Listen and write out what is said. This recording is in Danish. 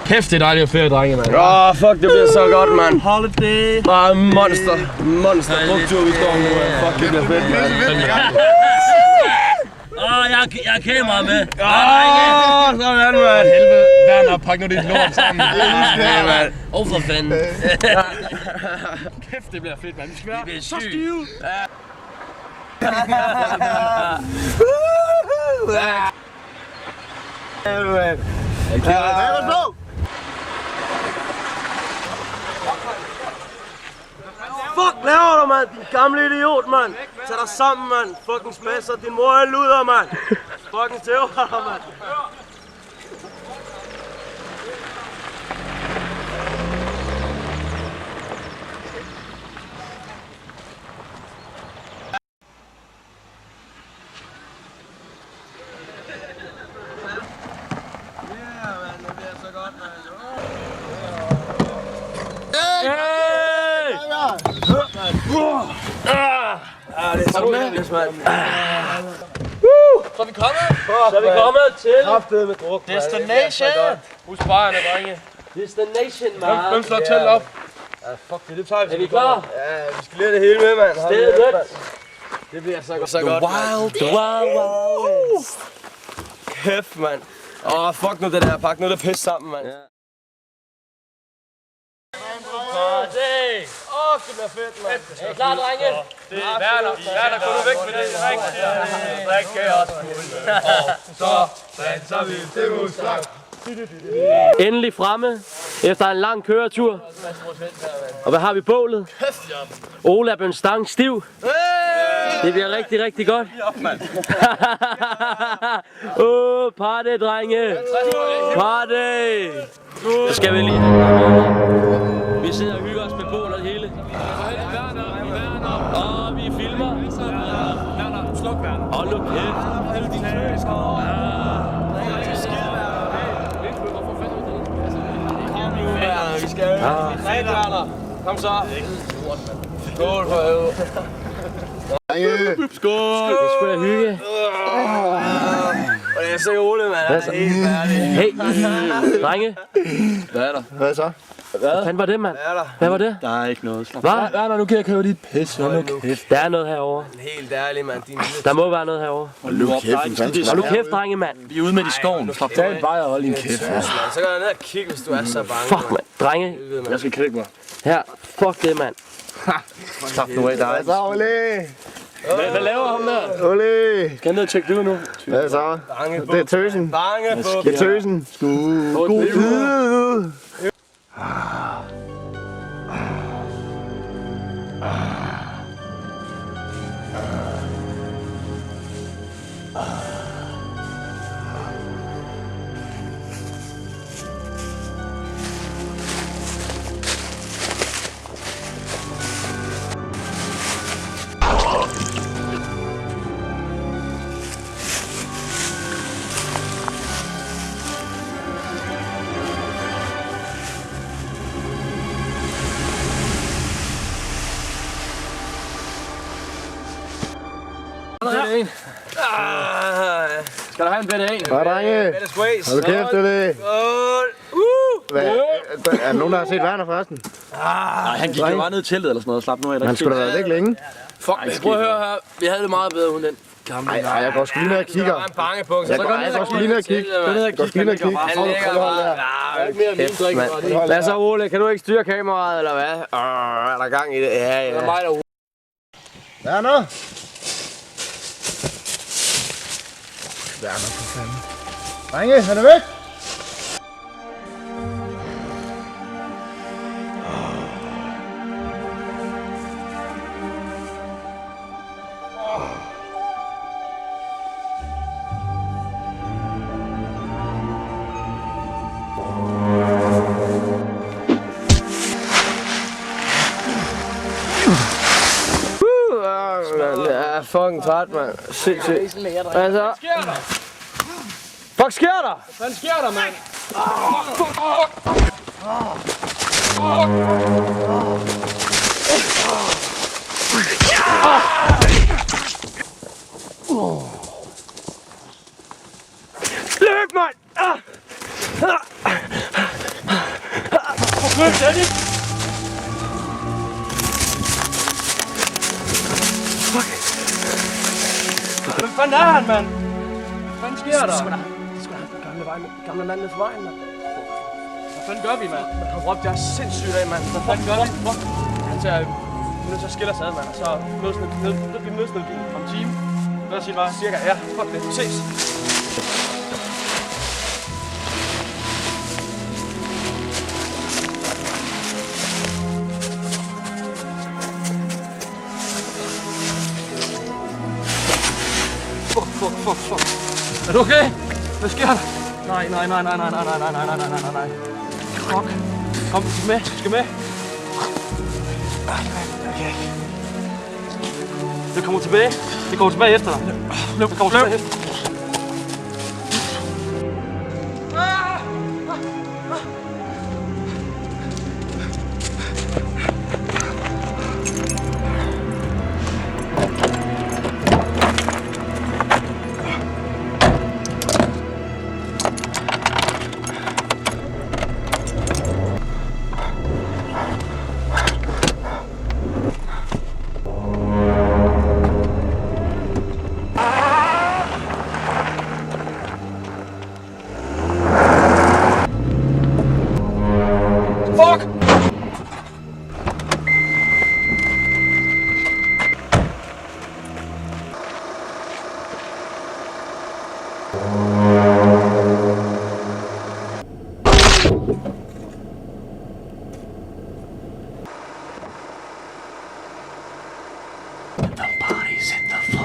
Kæft, det er dejligt at ferie, drenge, mand. Fuck, det bliver så godt, mand. Holiday. Bare monster buktur, vi står nu, mand. Fuck, det bliver fedt, mand. Jeg er kamera med. Sådan, mand. Helvede, Werner, pak nu dit lort sammen. Mand. For fanden. Kæft, det bliver fedt, mand. Vi skal være så stive. Fuck, laver du, mand? Din gamle idiot, mand. Tag dig sammen, mand. Fucking spasser. Din mor er luder, mand. Fucking tæver, mand. Det er så mærkeligt, mand. Så er vi kommet. Så er vi kommet til kraftet med druk, Destination. Husk bajerne, drenge. Destination, mand. Hvem slår telt op? Ja, fuck det tager vi. Er vi klar? Ja, vi skal lige det hele med, mand. Stedet rødt. Det bliver så godt, Wild. Kæft, mand. Fuck nu det der. Pak nu det pisse sammen, mand. Det bliver fedt, mand. Er I klar, drenge? Det er Werner, gå nu væk med det. Drikke os fuld. Så danser vi til musik. Endelig fremme efter en lang køretur. Og hvad har vi bålet? Ole er blevet stang stiv. Det bliver rigtig, rigtig godt. Party, drenge. Party. Så skal vi lige have. Vi sidder og hygger os med bål og det hele. Og vi filmer. Hold nu kæft. Vi skal Werner. Kom så. Skål for helvede. Skål. Det skulle da hygge. Og jeg ser Ole, mand. Han er helt færdig. Hey, drenge. Hvad er der? Hvad så? Hvad fanden var det, mand? Hvad var det? Der er ikke noget. Hvad? Werner, nu kan jeg købe dit pis. Hold nu kæft. Der er noget herovre. Helt ærlig, mand. Der må være noget herovre. Hold nu kæft, Hold nu kæft, drenge, mand. Vi er ude midt i skoven. Slap tag et bajer og hold din kæft. Så går jeg ned og kigge, hvis du er så bange. Fuck, mand. Drenge. Jeg skal knække mig. Her. Fuck det, mand. Slap nu af dig. Hvad så, Ole? Hvad laver ham der? Ole! Skal jeg ned og tjekke det nu? Hvad så? Det er tøsen. Bange på. Det er tøsen. God tid. Skal der have en bedre en? Hvad, drenge? Hold kæft, Ole. Er der nogen, der har set Werner forresten? Nej, han gik jo bare ned i teltet eller sådan noget. Slap nu af. Han skulle da være væk længe. Fuck, Prøv at høre her. Vi havde det meget bedre uden den. Nej, jeg går sgu lige ned og kigger. Der var en bange på. Jeg går sgu lige ned og kigge. Jeg går sgu lige ned og kigge. Han ligger bare. Hvad så, Ole? Kan du ikke styre kameraet, eller hvad? Er der gang i det? Ja. Det er mig, der Werner! Werner, for fanden. Drenge, han er væk! Jeg er fucking træt, mand. Sindssygt. Hvad så? Fuck sker der? Hvad sker der, mand? Løb, mand! Fuldstændig. Hvad fanden er han, mand? Hvad fanden sker der? Det skulle da gamle mand ned for vejen, mand. Hvad fanden gør vi, mand? Han råbte jeg sindssygt af, mand. Hvad fanden gør vi? Han siger, vi er nødt til at skille os ad, mand. Og så vi mødes ned om en time. Hvad siger du bare? Cirka, ja. Fuck det. Ses. Fuck. Er du okay? Hvad sker der? Nej. Fuck. Kom, du skal med. Okay. Det kommer tilbage. Det kommer tilbage efter dig. Det kommer tilbage efter dig. The party's in the